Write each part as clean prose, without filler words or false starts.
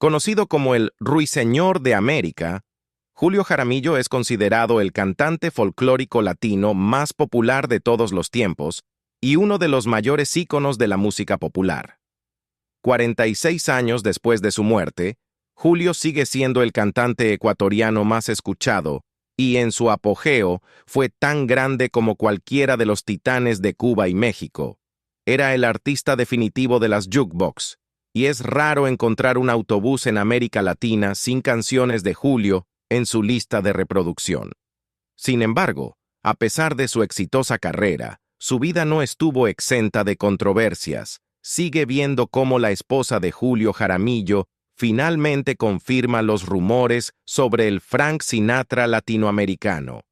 Conocido como el Ruiseñor de América, Julio Jaramillo es considerado el cantante folclórico latino más popular de todos los tiempos y uno de los mayores íconos de la música popular. 46 años después de su muerte, Julio sigue siendo el cantante ecuatoriano más escuchado y en su apogeo fue tan grande como cualquiera de los titanes de Cuba y México. Era el artista definitivo de las jukebox, y es raro encontrar un autobús en América Latina sin canciones de Julio en su lista de reproducción. Sin embargo, a pesar de su exitosa carrera, su vida no estuvo exenta de controversias. Sigue viendo cómo la esposa de Julio Jaramillo finalmente confirma los rumores sobre el Frank Sinatra latinoamericano.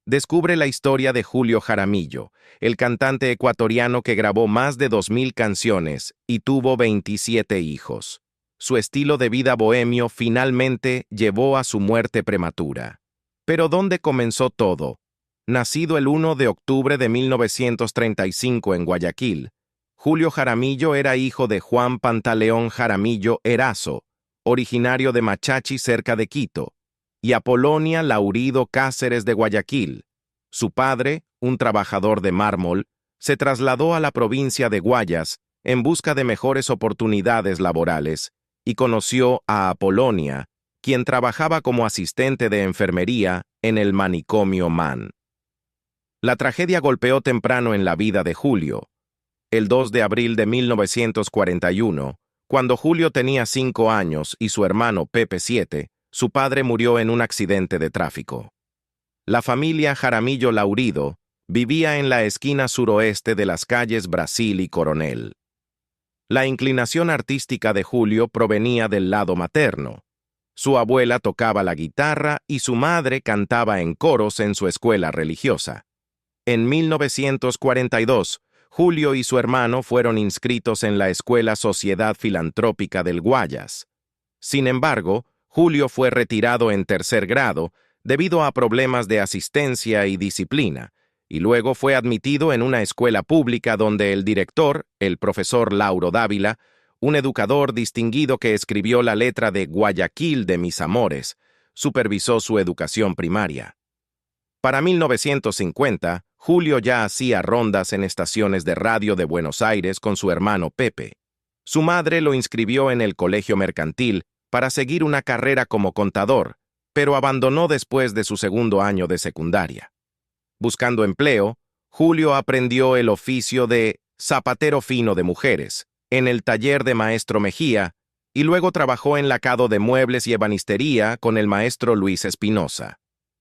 Descubre la historia de Julio Jaramillo, el cantante ecuatoriano que grabó más de 2000 canciones y tuvo 27 hijos. Su estilo de vida bohemio finalmente llevó a su muerte prematura. Pero ¿dónde comenzó todo? Nacido el 1 de octubre de 1935 en Guayaquil, Julio Jaramillo era hijo de Juan Pantaleón Jaramillo Erazo, originario de Machachi cerca de Quito, y Apolonia Laurido Cáceres de Guayaquil. Su padre, un trabajador de mármol, se trasladó a la provincia de Guayas en busca de mejores oportunidades laborales y conoció a Apolonia, quien trabajaba como asistente de enfermería en el manicomio MAN. La tragedia golpeó temprano en la vida de Julio. El 2 de abril de 1941, cuando Julio tenía 5 años y su hermano Pepe 7, su padre murió en un accidente de tráfico. La familia Jaramillo Laurido vivía en la esquina suroeste de las calles Brasil y Coronel. La inclinación artística de Julio provenía del lado materno. Su abuela tocaba la guitarra y su madre cantaba en coros en su escuela religiosa. En 1942, Julio y su hermano fueron inscritos en la Escuela Sociedad Filantrópica del Guayas. Sin embargo, Julio fue retirado en tercer grado debido a problemas de asistencia y disciplina, y luego fue admitido en una escuela pública donde el director, el profesor Lauro Dávila, un educador distinguido que escribió la letra de Guayaquil de mis amores, supervisó su educación primaria. Para 1950, Julio ya hacía rondas en estaciones de radio de Buenos Aires con su hermano Pepe. Su madre lo inscribió en el colegio mercantil para seguir una carrera como contador, pero abandonó después de su segundo año de secundaria. Buscando empleo, Julio aprendió el oficio de zapatero fino de mujeres en el taller de maestro Mejía y luego trabajó en lacado de muebles y ebanistería con el maestro Luis Espinosa.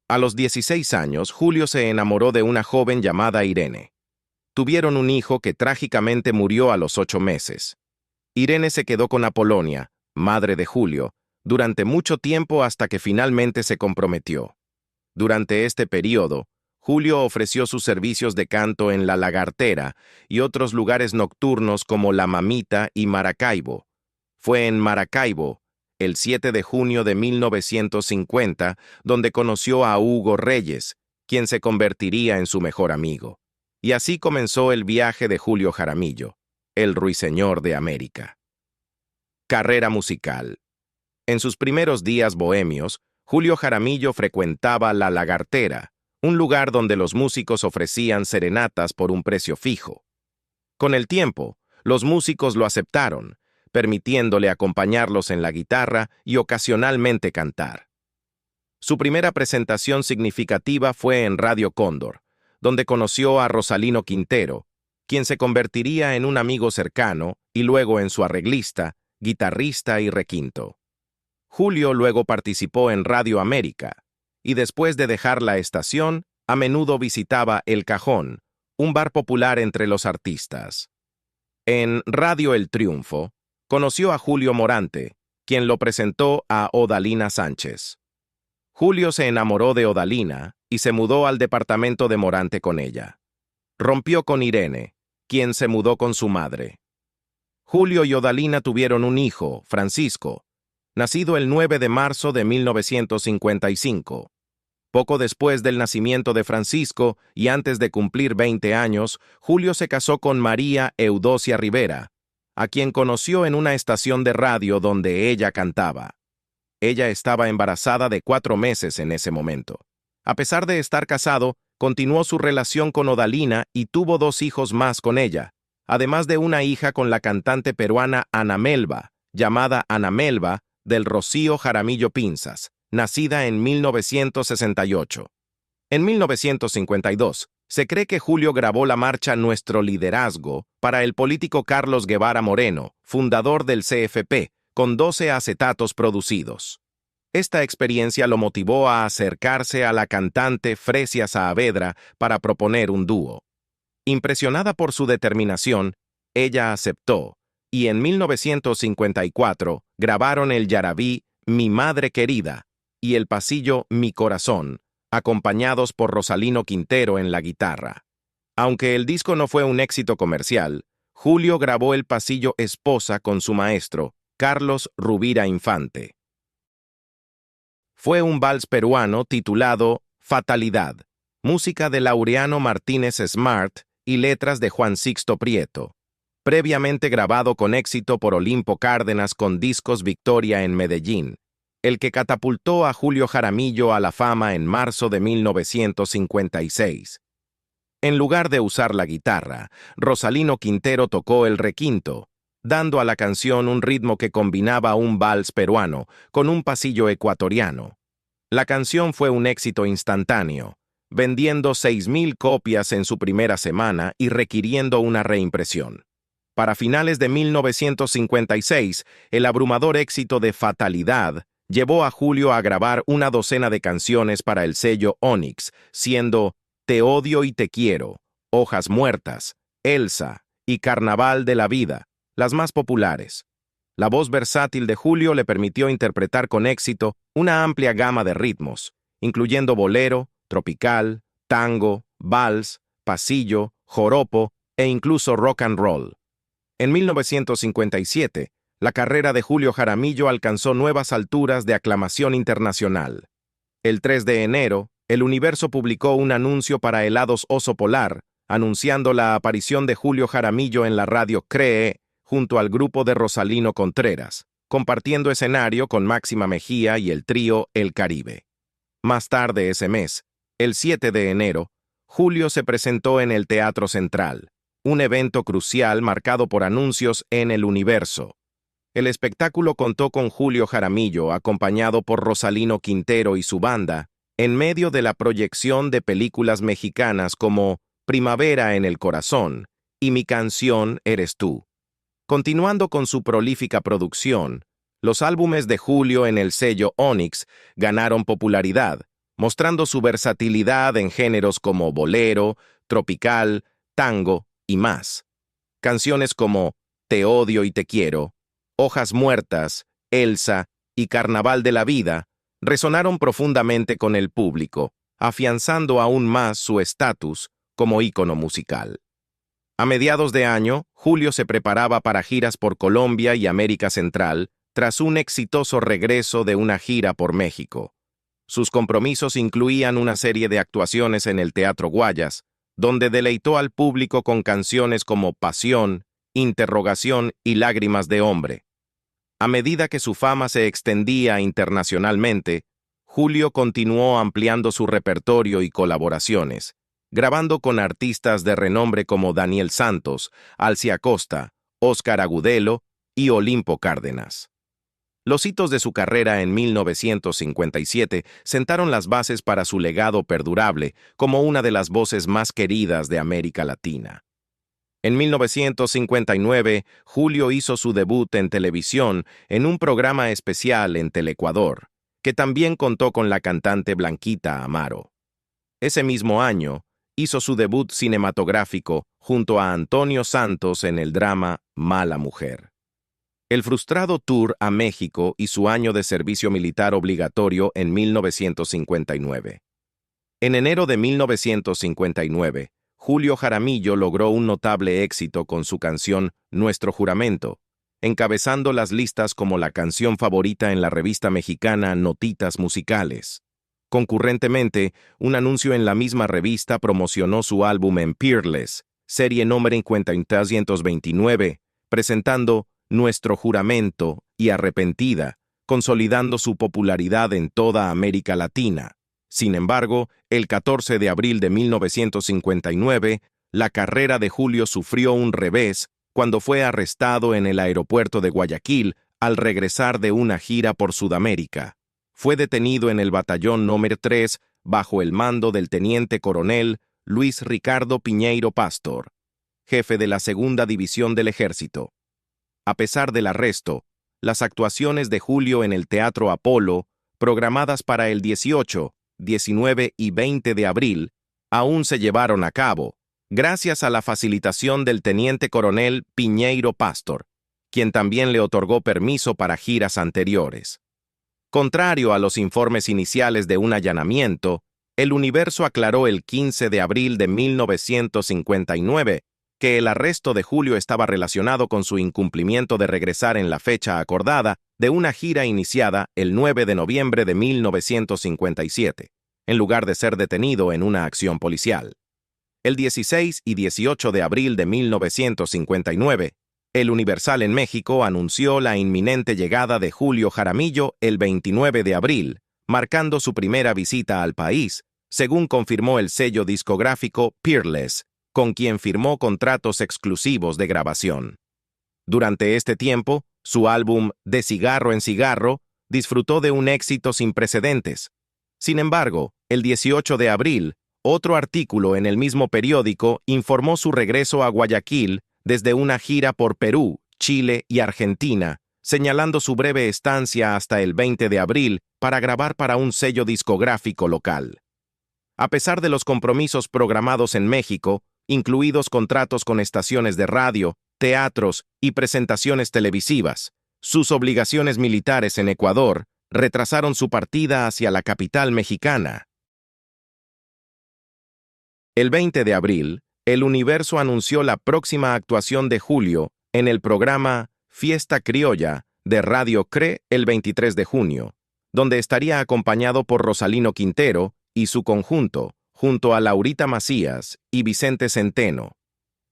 A los 16 años, Julio se enamoró de una joven llamada Irene. Tuvieron un hijo que trágicamente murió a los 8 meses. Irene se quedó con Apolonia, madre de Julio, durante mucho tiempo hasta que finalmente se comprometió. Durante este periodo, Julio ofreció sus servicios de canto en La Lagartera y otros lugares nocturnos como La Mamita y Maracaibo. Fue en Maracaibo, el 7 de junio de 1950, donde conoció a Hugo Reyes, quien se convertiría en su mejor amigo. Y así comenzó el viaje de Julio Jaramillo, el Ruiseñor de América. Carrera musical. En sus primeros días bohemios, Julio Jaramillo frecuentaba La Lagartera, un lugar donde los músicos ofrecían serenatas por un precio fijo. Con el tiempo, los músicos lo aceptaron, permitiéndole acompañarlos en la guitarra y ocasionalmente cantar. Su primera presentación significativa fue en Radio Cóndor, donde conoció a Rosalino Quintero, quien se convertiría en un amigo cercano y luego en su arreglista, guitarrista y requinto. Julio luego participó en Radio América, y después de dejar la estación, a menudo visitaba El Cajón, un bar popular entre los artistas. En Radio El Triunfo, conoció a Julio Morante, quien lo presentó a Odalina Sánchez. Julio se enamoró de Odalina y se mudó al departamento de Morante con ella. Rompió con Irene, quien se mudó con su madre. Julio y Odalina tuvieron un hijo, Francisco, nacido el 9 de marzo de 1955. Poco después del nacimiento de Francisco y antes de cumplir 20 años, Julio se casó con María Eudocia Rivera, a quien conoció en una estación de radio donde ella cantaba. Ella estaba embarazada de 4 meses en ese momento. A pesar de estar casado, continuó su relación con Odalina y tuvo 2 hijos más con ella, además de una hija con la cantante peruana Ana Melba, llamada Ana Melba del Rocío Jaramillo Pinzas, nacida en 1968. En 1952, se cree que Julio grabó la marcha Nuestro Liderazgo para el político Carlos Guevara Moreno, fundador del CFP, con 12 acetatos producidos. Esta experiencia lo motivó a acercarse a la cantante Fresia Saavedra para proponer un dúo. Impresionada por su determinación, ella aceptó, y en 1954 grabaron el yarabí Mi Madre Querida y el pasillo Mi Corazón, acompañados por Rosalino Quintero en la guitarra. Aunque el disco no fue un éxito comercial, Julio grabó el pasillo Esposa con su maestro, Carlos Rubira Infante. Fue un vals peruano titulado Fatalidad, música de Laureano Martínez Smart y letras de Juan Sixto Prieto, previamente grabado con éxito por Olimpo Cárdenas con Discos Victoria en Medellín, el que catapultó a Julio Jaramillo a la fama en marzo de 1956. En lugar de usar la guitarra, Rosalino Quintero tocó el requinto, dando a la canción un ritmo que combinaba un vals peruano con un pasillo ecuatoriano. La canción fue un éxito instantáneo, vendiendo 6.000 copias en su primera semana y requiriendo una reimpresión. Para finales de 1956, el abrumador éxito de Fatalidad llevó a Julio a grabar una docena de canciones para el sello Onyx, siendo Te odio y te quiero, Hojas muertas, Elsa y Carnaval de la vida las más populares. La voz versátil de Julio le permitió interpretar con éxito una amplia gama de ritmos, incluyendo bolero, tropical, tango, vals, pasillo, joropo e incluso rock and roll. En 1957, la carrera de Julio Jaramillo alcanzó nuevas alturas de aclamación internacional. El 3 de enero, El Universo publicó un anuncio para helados Oso Polar, anunciando la aparición de Julio Jaramillo en la radio CREE, junto al grupo de Rosalino Contreras, compartiendo escenario con Máxima Mejía y el trío El Caribe. Más tarde ese mes, el 7 de enero, Julio se presentó en el Teatro Central, un evento crucial marcado por anuncios en El Universo. El espectáculo contó con Julio Jaramillo, acompañado por Rosalino Quintero y su banda, en medio de la proyección de películas mexicanas como Primavera en el Corazón y Mi canción eres tú. Continuando con su prolífica producción, los álbumes de Julio en el sello Onyx ganaron popularidad, mostrando su versatilidad en géneros como bolero, tropical, tango y más. Canciones como Te odio y te quiero, Hojas muertas, Elsa y Carnaval de la vida resonaron profundamente con el público, afianzando aún más su estatus como ícono musical. A mediados de año, Julio se preparaba para giras por Colombia y América Central tras un exitoso regreso de una gira por México. Sus compromisos incluían una serie de actuaciones en el Teatro Guayas, donde deleitó al público con canciones como Pasión, Interrogación y Lágrimas de hombre. A medida que su fama se extendía internacionalmente, Julio continuó ampliando su repertorio y colaboraciones, grabando con artistas de renombre como Daniel Santos, Alcia Costa, Óscar Agudelo y Olimpo Cárdenas. Los hitos de su carrera en 1957 sentaron las bases para su legado perdurable como una de las voces más queridas de América Latina. En 1959, Julio hizo su debut en televisión en un programa especial en Teleecuador, que también contó con la cantante Blanquita Amaro. Ese mismo año, hizo su debut cinematográfico junto a Antonio Santos en el drama Mala Mujer. El frustrado tour a México y su año de servicio militar obligatorio en 1959. En enero de 1959, Julio Jaramillo logró un notable éxito con su canción Nuestro Juramento, encabezando las listas como la canción favorita en la revista mexicana Notitas Musicales. Concurrentemente, un anuncio en la misma revista promocionó su álbum en Peerless, serie número 5329, presentando Nuestro Juramento y Arrepentida, consolidando su popularidad en toda América Latina. Sin embargo, el 14 de abril de 1959, la carrera de Julio sufrió un revés cuando fue arrestado en el aeropuerto de Guayaquil al regresar de una gira por Sudamérica. Fue detenido en el batallón número 3 bajo el mando del teniente coronel Luis Ricardo Piñeiro Pastor, jefe de la Segunda División del Ejército. A pesar del arresto, las actuaciones de Julio en el Teatro Apolo, programadas para el 18, 19 y 20 de abril, aún se llevaron a cabo, gracias a la facilitación del teniente coronel Piñeiro Pastor, quien también le otorgó permiso para giras anteriores. Contrario a los informes iniciales de un allanamiento, El Universo aclaró el 15 de abril de 1959 que el arresto de Julio estaba relacionado con su incumplimiento de regresar en la fecha acordada de una gira iniciada el 9 de noviembre de 1957, en lugar de ser detenido en una acción policial. El 16 y 18 de abril de 1959, El Universal en México anunció la inminente llegada de Julio Jaramillo el 29 de abril, marcando su primera visita al país, según confirmó el sello discográfico Peerless, con quien firmó contratos exclusivos de grabación. Durante este tiempo, su álbum De Cigarro en Cigarro disfrutó de un éxito sin precedentes. Sin embargo, el 18 de abril, otro artículo en el mismo periódico informó su regreso a Guayaquil desde una gira por Perú, Chile y Argentina, señalando su breve estancia hasta el 20 de abril para grabar para un sello discográfico local. A pesar de los compromisos programados en México, incluidos contratos con estaciones de radio, teatros y presentaciones televisivas, sus obligaciones militares en Ecuador retrasaron su partida hacia la capital mexicana. El 20 de abril, El Universo anunció la próxima actuación de Julio en el programa Fiesta Criolla de Radio CRE el 23 de junio, donde estaría acompañado por Rosalino Quintero y su conjunto, junto a Laurita Macías y Vicente Centeno.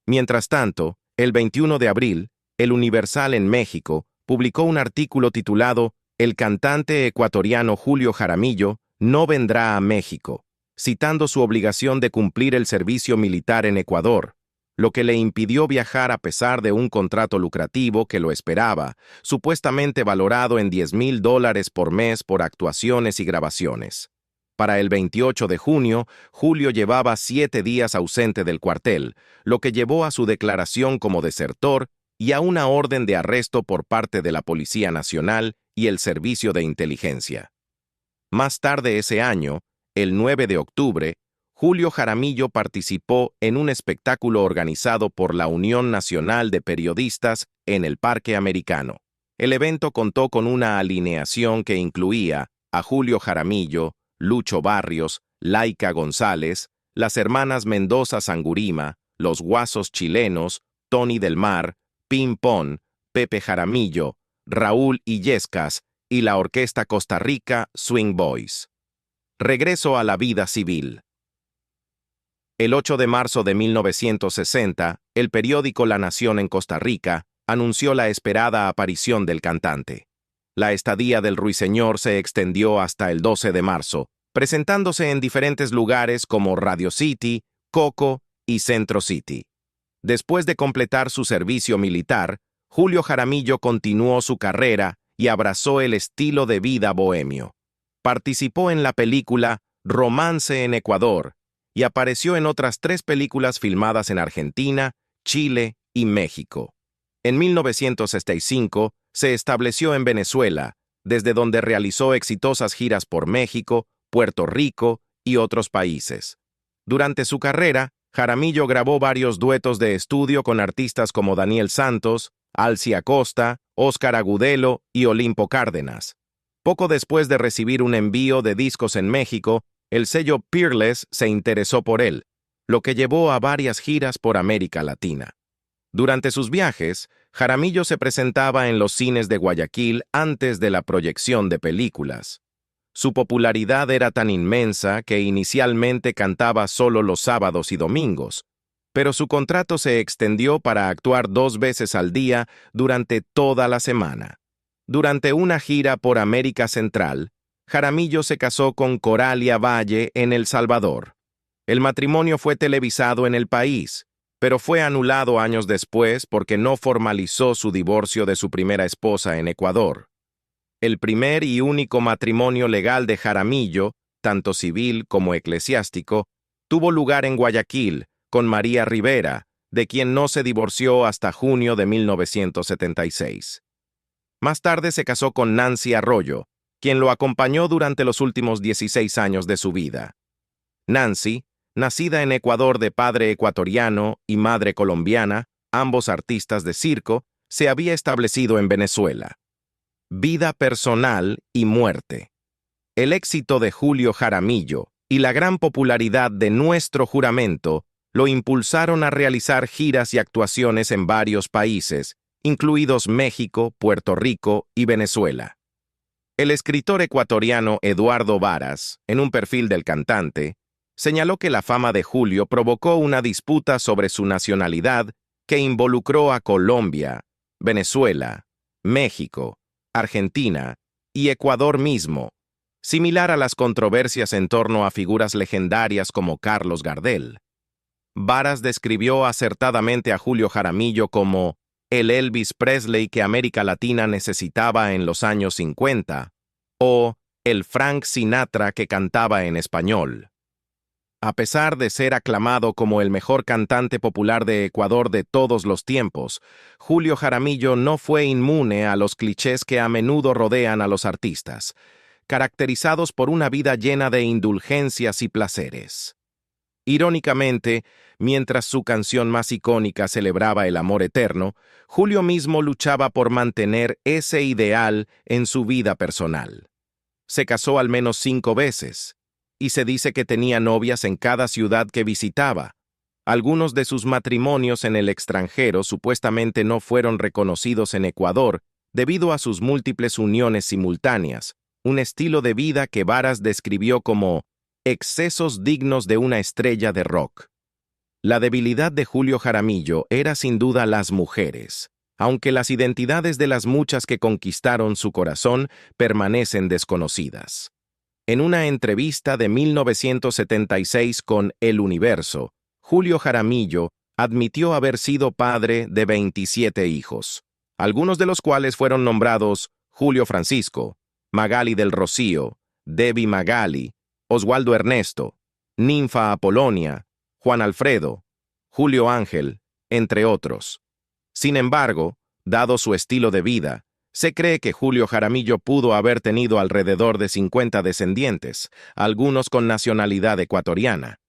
Mientras tanto, el 21 de abril, El Universal en México publicó un artículo titulado El cantante ecuatoriano Julio Jaramillo no vendrá a México, citando su obligación de cumplir el servicio militar en Ecuador, lo que le impidió viajar a pesar de un contrato lucrativo que lo esperaba, supuestamente valorado en $10,000 por mes por actuaciones y grabaciones. Para el 28 de junio, Julio llevaba 7 días ausente del cuartel, lo que llevó a su declaración como desertor y a una orden de arresto por parte de la Policía Nacional y el Servicio de Inteligencia. Más tarde ese año, el 9 de octubre, Julio Jaramillo participó en un espectáculo organizado por la Unión Nacional de Periodistas en el Parque Americano. El evento contó con una alineación que incluía a Julio Jaramillo, Lucho Barrios, Laika González, las hermanas Mendoza Sangurima, los Guasos Chilenos, Tony del Mar, Ping Pong, Pepe Jaramillo, Raúl Illescas y la Orquesta Costa Rica Swing Boys. Regreso a la vida civil. El 8 de marzo de 1960, el periódico La Nación en Costa Rica anunció la esperada aparición del cantante. La estadía del ruiseñor se extendió hasta el 12 de marzo, presentándose en diferentes lugares como Radio City, Coco y Centro City. Después de completar su servicio militar, Julio Jaramillo continuó su carrera y abrazó el estilo de vida bohemio. Participó en la película Romance en Ecuador y apareció en otras 3 películas filmadas en Argentina, Chile y México. En 1965, se estableció en Venezuela, desde donde realizó exitosas giras por México, Puerto Rico y otros países. Durante su carrera, Jaramillo grabó varios duetos de estudio con artistas como Daniel Santos, Alci Acosta, Óscar Agudelo y Olimpo Cárdenas. Poco después de recibir un envío de discos en México, el sello Peerless se interesó por él, lo que llevó a varias giras por América Latina. Durante sus viajes, Jaramillo se presentaba en los cines de Guayaquil antes de la proyección de películas. Su popularidad era tan inmensa que inicialmente cantaba solo los sábados y domingos, pero su contrato se extendió para actuar 2 veces al día durante toda la semana. Durante una gira por América Central, Jaramillo se casó con Coralia Valle en El Salvador. El matrimonio fue televisado en el país, pero fue anulado años después porque no formalizó su divorcio de su primera esposa en Ecuador. El primer y único matrimonio legal de Jaramillo, tanto civil como eclesiástico, tuvo lugar en Guayaquil, con María Rivera, de quien no se divorció hasta junio de 1976. Más tarde se casó con Nancy Arroyo, quien lo acompañó durante los últimos 16 años de su vida. Nancy, nacida en Ecuador de padre ecuatoriano y madre colombiana, ambos artistas de circo, se había establecido en Venezuela. Vida personal y muerte. El éxito de Julio Jaramillo y la gran popularidad de Nuestro Juramento lo impulsaron a realizar giras y actuaciones en varios países, incluidos México, Puerto Rico y Venezuela. El escritor ecuatoriano Eduardo Varas, en un perfil del cantante, señaló que la fama de Julio provocó una disputa sobre su nacionalidad que involucró a Colombia, Venezuela, México, Argentina y Ecuador mismo, similar a las controversias en torno a figuras legendarias como Carlos Gardel. Varas describió acertadamente a Julio Jaramillo como el Elvis Presley que América Latina necesitaba en los años 50, o el Frank Sinatra que cantaba en español. A pesar de ser aclamado como el mejor cantante popular de Ecuador de todos los tiempos, Julio Jaramillo no fue inmune a los clichés que a menudo rodean a los artistas, caracterizados por una vida llena de indulgencias y placeres. Irónicamente, mientras su canción más icónica celebraba el amor eterno, Julio mismo luchaba por mantener ese ideal en su vida personal. Se casó al menos 5 veces, y se dice que tenía novias en cada ciudad que visitaba. Algunos de sus matrimonios en el extranjero supuestamente no fueron reconocidos en Ecuador debido a sus múltiples uniones simultáneas, un estilo de vida que Varas describió como excesos dignos de una estrella de rock. La debilidad de Julio Jaramillo era sin duda las mujeres, aunque las identidades de las muchas que conquistaron su corazón permanecen desconocidas. En una entrevista de 1976 con El Universo, Julio Jaramillo admitió haber sido padre de 27 hijos, algunos de los cuales fueron nombrados Julio Francisco, Magali del Rocío, Debbie Magali, Oswaldo Ernesto, Ninfa Apolonia, Juan Alfredo, Julio Ángel, entre otros. Sin embargo, dado su estilo de vida, se cree que Julio Jaramillo pudo haber tenido alrededor de 50 descendientes, algunos con nacionalidad ecuatoriana.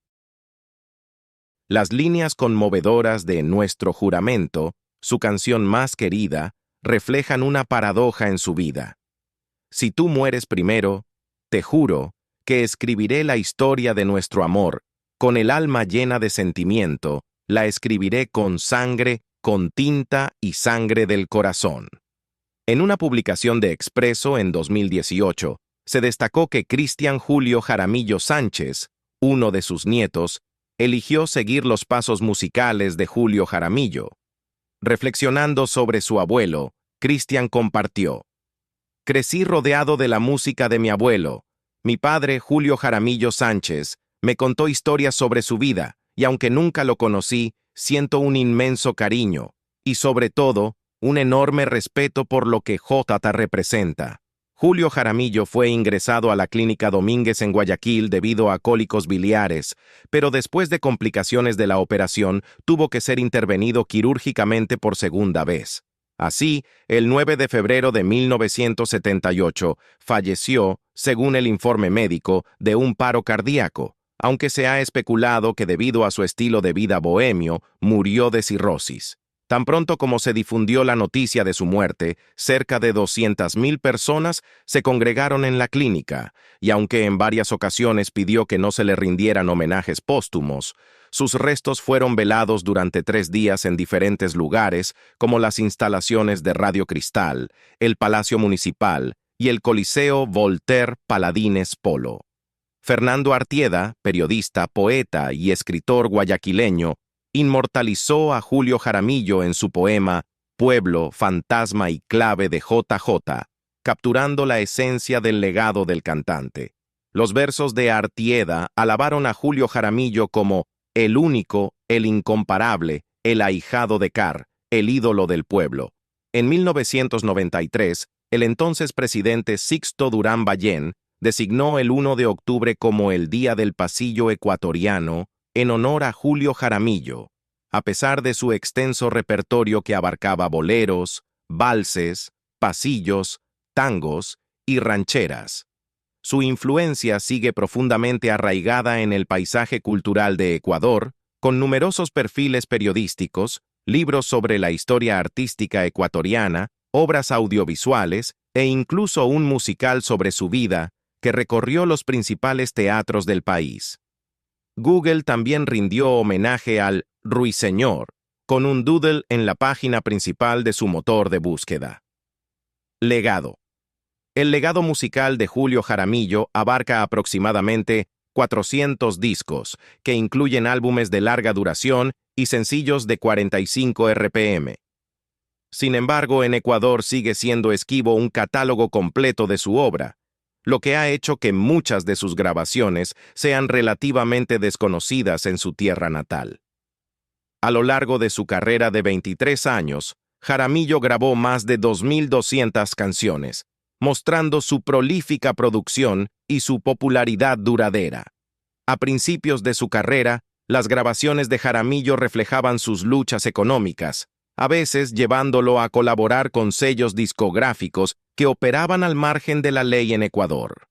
Las líneas conmovedoras de Nuestro Juramento, su canción más querida, reflejan una paradoja en su vida. Si tú mueres primero, te juro que escribiré la historia de nuestro amor, con el alma llena de sentimiento, la escribiré con sangre, con tinta y sangre del corazón. En una publicación de Expreso en 2018, se destacó que Cristian Julio Jaramillo Sánchez, uno de sus nietos, eligió seguir los pasos musicales de Julio Jaramillo. Reflexionando sobre su abuelo, Cristian compartió: crecí rodeado de la música de mi abuelo. Mi padre, Julio Jaramillo Sánchez, me contó historias sobre su vida, y aunque nunca lo conocí, siento un inmenso cariño, y sobre todo, un enorme respeto por lo que J.T. representa. Julio Jaramillo fue ingresado a la Clínica Domínguez en Guayaquil debido a cólicos biliares, pero después de complicaciones de la operación, tuvo que ser intervenido quirúrgicamente por segunda vez. Así, el 9 de febrero de 1978, falleció, según el informe médico, de un paro cardíaco, aunque se ha especulado que debido a su estilo de vida bohemio, murió de cirrosis. Tan pronto como se difundió la noticia de su muerte, cerca de 200.000 personas se congregaron en la clínica, y aunque en varias ocasiones pidió que no se le rindieran homenajes póstumos, sus restos fueron velados durante 3 días en diferentes lugares, como las instalaciones de Radio Cristal, el Palacio Municipal y el Coliseo Voltaire Paladines Polo. Fernando Artieda, periodista, poeta y escritor guayaquileño, inmortalizó a Julio Jaramillo en su poema Pueblo, Fantasma y Clave de JJ, capturando la esencia del legado del cantante. Los versos de Artieda alabaron a Julio Jaramillo como el único, el incomparable, el ahijado de Car, el ídolo del pueblo. En 1993, el entonces presidente Sixto Durán Ballén designó el 1 de octubre como el Día del Pasillo Ecuatoriano en honor a Julio Jaramillo, a pesar de su extenso repertorio que abarcaba boleros, valses, pasillos, tangos y rancheras. Su influencia sigue profundamente arraigada en el paisaje cultural de Ecuador, con numerosos perfiles periodísticos, libros sobre la historia artística ecuatoriana, obras audiovisuales e incluso un musical sobre su vida que recorrió los principales teatros del país. Google también rindió homenaje al Ruiseñor, con un doodle en la página principal de su motor de búsqueda. Legado. El legado musical de Julio Jaramillo abarca aproximadamente 400 discos, que incluyen álbumes de larga duración y sencillos de 45 RPM. Sin embargo, en Ecuador sigue siendo esquivo un catálogo completo de su obra, lo que ha hecho que muchas de sus grabaciones sean relativamente desconocidas en su tierra natal. A lo largo de su carrera de 23 años, Jaramillo grabó más de 2.200 canciones, mostrando su prolífica producción y su popularidad duradera. A principios de su carrera, las grabaciones de Jaramillo reflejaban sus luchas económicas, a veces llevándolo a colaborar con sellos discográficos que operaban al margen de la ley en Ecuador.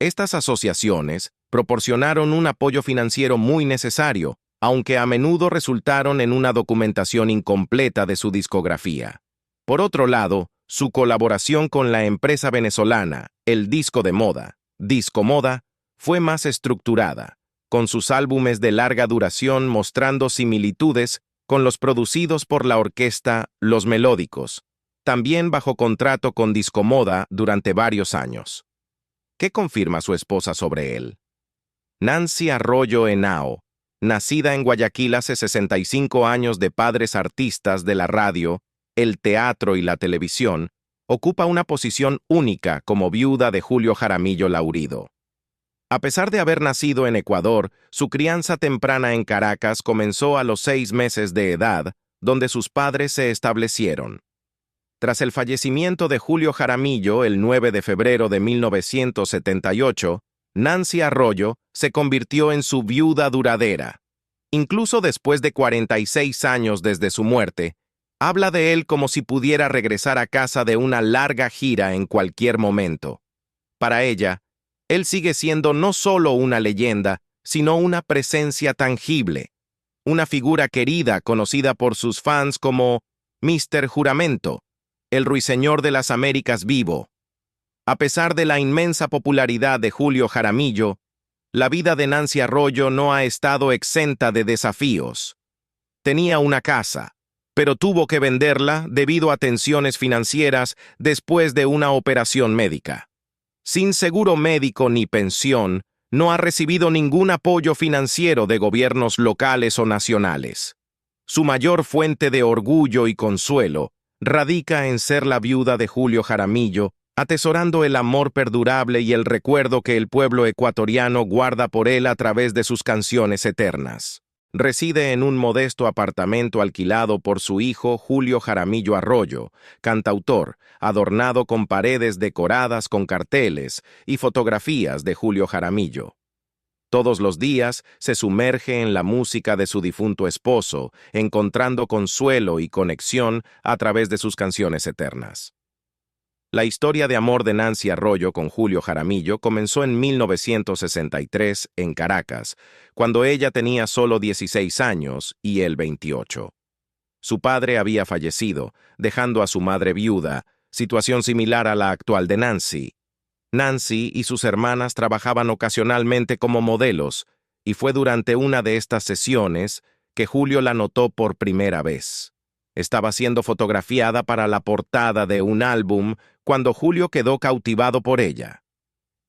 Estas asociaciones proporcionaron un apoyo financiero muy necesario, aunque a menudo resultaron en una documentación incompleta de su discografía. Por otro lado, su colaboración con la empresa venezolana, el disco de moda, Disco Moda, fue más estructurada, con sus álbumes de larga duración mostrando similitudes con los producidos por la orquesta Los Melódicos, también bajo contrato con Disco Moda durante varios años. ¿Qué confirma su esposa sobre él? Nancy Arroyo Henao, nacida en Guayaquil hace 65 años de padres artistas de la radio, el teatro y la televisión, ocupa una posición única como viuda de Julio Jaramillo Laurido. A pesar de haber nacido en Ecuador, su crianza temprana en Caracas comenzó a los 6 meses de edad, donde sus padres se establecieron. Tras el fallecimiento de Julio Jaramillo el 9 de febrero de 1978, Nancy Arroyo se convirtió en su viuda duradera. Incluso después de 46 años desde su muerte, habla de él como si pudiera regresar a casa de una larga gira en cualquier momento. Para ella, él sigue siendo no solo una leyenda, sino una presencia tangible, una figura querida conocida por sus fans como Mr. Juramento, el Ruiseñor de las Américas vivo. A pesar de la inmensa popularidad de Julio Jaramillo, la vida de Nancy Arroyo no ha estado exenta de desafíos. Tenía una casa, pero tuvo que venderla debido a tensiones financieras después de una operación médica. Sin seguro médico ni pensión, no ha recibido ningún apoyo financiero de gobiernos locales o nacionales. Su mayor fuente de orgullo y consuelo radica en ser la viuda de Julio Jaramillo, atesorando el amor perdurable y el recuerdo que el pueblo ecuatoriano guarda por él a través de sus canciones eternas. Reside en un modesto apartamento alquilado por su hijo Julio Jaramillo Arroyo, cantautor, adornado con paredes decoradas con carteles y fotografías de Julio Jaramillo. Todos los días se sumerge en la música de su difunto esposo, encontrando consuelo y conexión a través de sus canciones eternas. La historia de amor de Nancy Arroyo con Julio Jaramillo comenzó en 1963 en Caracas, cuando ella tenía solo 16 años y él 28. Su padre había fallecido, dejando a su madre viuda, situación similar a la actual de Nancy. Nancy y sus hermanas trabajaban ocasionalmente como modelos, y fue durante una de estas sesiones que Julio la notó por primera vez. Estaba siendo fotografiada para la portada de un álbum cuando Julio quedó cautivado por ella.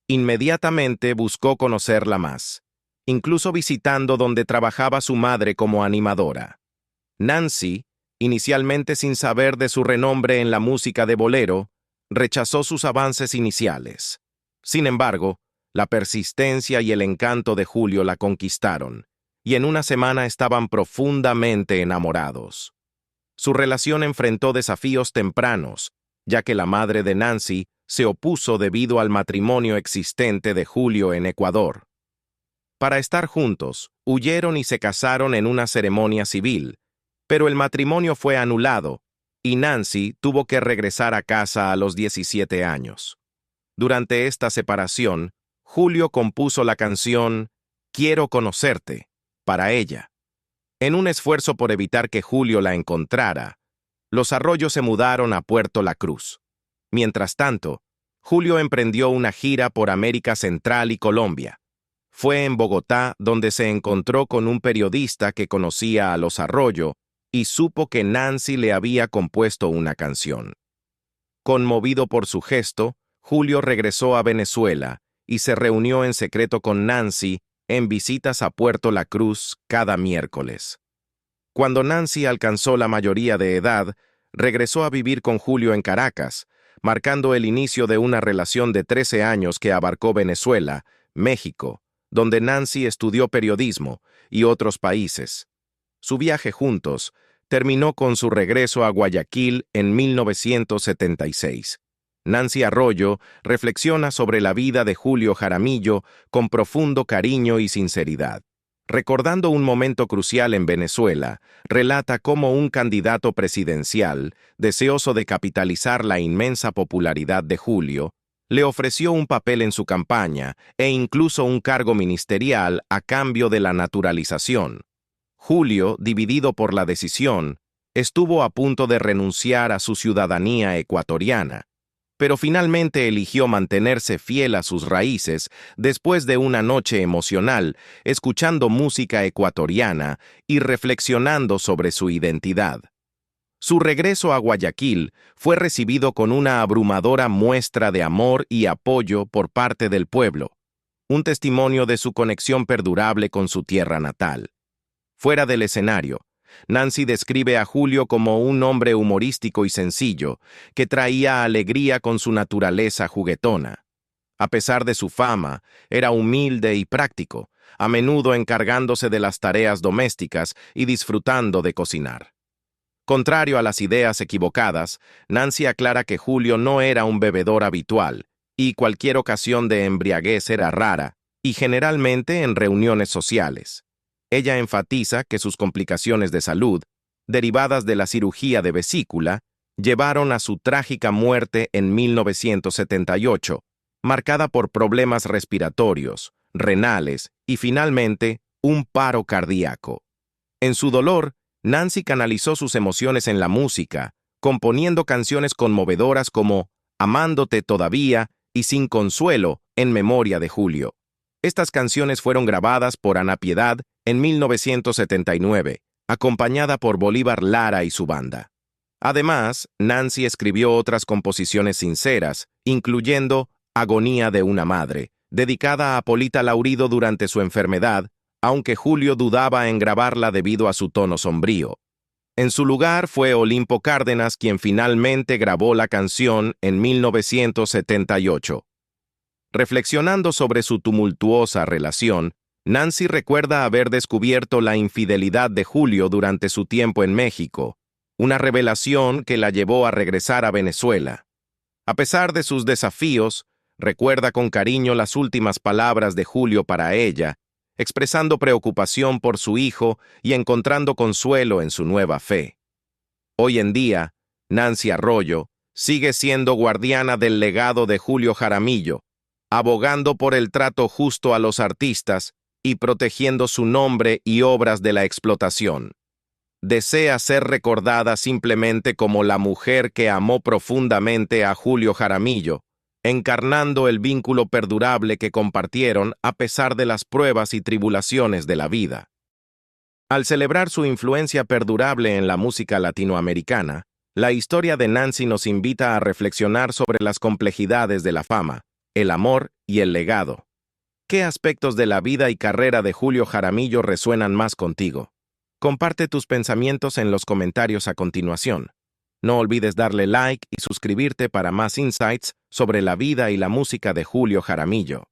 Inmediatamente buscó conocerla más. incluso visitando donde trabajaba su madre como animadora. Nancy, inicialmente sin saber de su renombre en la música de bolero, rechazó sus avances iniciales. Sin embargo, la persistencia y el encanto de Julio la conquistaron, y en una semana estaban profundamente enamorados. Su relación enfrentó desafíos tempranos, ya que la madre de Nancy se opuso debido al matrimonio existente de Julio en Ecuador. Para estar juntos, huyeron y se casaron en una ceremonia civil, pero el matrimonio fue anulado, y Nancy tuvo que regresar a casa a los 17 años. Durante esta separación, Julio compuso la canción Quiero conocerte, para ella. En un esfuerzo por evitar que Julio la encontrara, los Arroyo se mudaron a Puerto La Cruz. Mientras tanto, Julio emprendió una gira por América Central y Colombia. Fue en Bogotá donde se encontró con un periodista que conocía a los Arroyo y supo que Nancy le había compuesto una canción. Conmovido por su gesto, Julio regresó a Venezuela y se reunió en secreto con Nancy en visitas a Puerto La Cruz cada miércoles. Cuando Nancy alcanzó la mayoría de edad, regresó a vivir con Julio en Caracas, marcando el inicio de una relación de 13 años que abarcó Venezuela, México, donde Nancy estudió periodismo, y otros países. Su viaje juntos terminó con su regreso a Guayaquil en 1976. Nancy Arroyo reflexiona sobre la vida de Julio Jaramillo con profundo cariño y sinceridad. Recordando un momento crucial en Venezuela, relata cómo un candidato presidencial, deseoso de capitalizar la inmensa popularidad de Julio, le ofreció un papel en su campaña e incluso un cargo ministerial a cambio de la naturalización. Julio, dividido por la decisión, estuvo a punto de renunciar a su ciudadanía ecuatoriana, pero finalmente eligió mantenerse fiel a sus raíces después de una noche emocional, escuchando música ecuatoriana y reflexionando sobre su identidad. Su regreso a Guayaquil fue recibido con una abrumadora muestra de amor y apoyo por parte del pueblo, un testimonio de su conexión perdurable con su tierra natal. Fuera del escenario, Nancy describe a Julio como un hombre humorístico y sencillo, que traía alegría con su naturaleza juguetona. A pesar de su fama, era humilde y práctico, a menudo encargándose de las tareas domésticas y disfrutando de cocinar. Contrario a las ideas equivocadas, Nancy aclara que Julio no era un bebedor habitual, y cualquier ocasión de embriaguez era rara, y generalmente en reuniones sociales. Ella enfatiza que sus complicaciones de salud, derivadas de la cirugía de vesícula, llevaron a su trágica muerte en 1978, marcada por problemas respiratorios, renales y finalmente un paro cardíaco. En su dolor, Nancy canalizó sus emociones en la música, componiendo canciones conmovedoras como Amándote todavía y Sin consuelo en memoria de Julio. Estas canciones fueron grabadas por Ana Piedad en 1979, acompañada por Bolívar Lara y su banda. Además, Nancy escribió otras composiciones sinceras, incluyendo Agonía de una madre, dedicada a Polita Laurido durante su enfermedad, aunque Julio dudaba en grabarla debido a su tono sombrío. En su lugar fue Olimpo Cárdenas quien finalmente grabó la canción en 1978. Reflexionando sobre su tumultuosa relación, Nancy recuerda haber descubierto la infidelidad de Julio durante su tiempo en México, una revelación que la llevó a regresar a Venezuela. A pesar de sus desafíos, recuerda con cariño las últimas palabras de Julio para ella, expresando preocupación por su hijo y encontrando consuelo en su nueva fe. Hoy en día, Nancy Arroyo sigue siendo guardiana del legado de Julio Jaramillo, abogando por el trato justo a los artistas y protegiendo su nombre y obras de la explotación. Desea ser recordada simplemente como la mujer que amó profundamente a Julio Jaramillo, encarnando el vínculo perdurable que compartieron a pesar de las pruebas y tribulaciones de la vida. Al celebrar su influencia perdurable en la música latinoamericana, la historia de Nancy nos invita a reflexionar sobre las complejidades de la fama, el amor y el legado. ¿Qué aspectos de la vida y carrera de Julio Jaramillo resuenan más contigo? Comparte tus pensamientos en los comentarios a continuación. No olvides darle like y suscribirte para más insights sobre la vida y la música de Julio Jaramillo.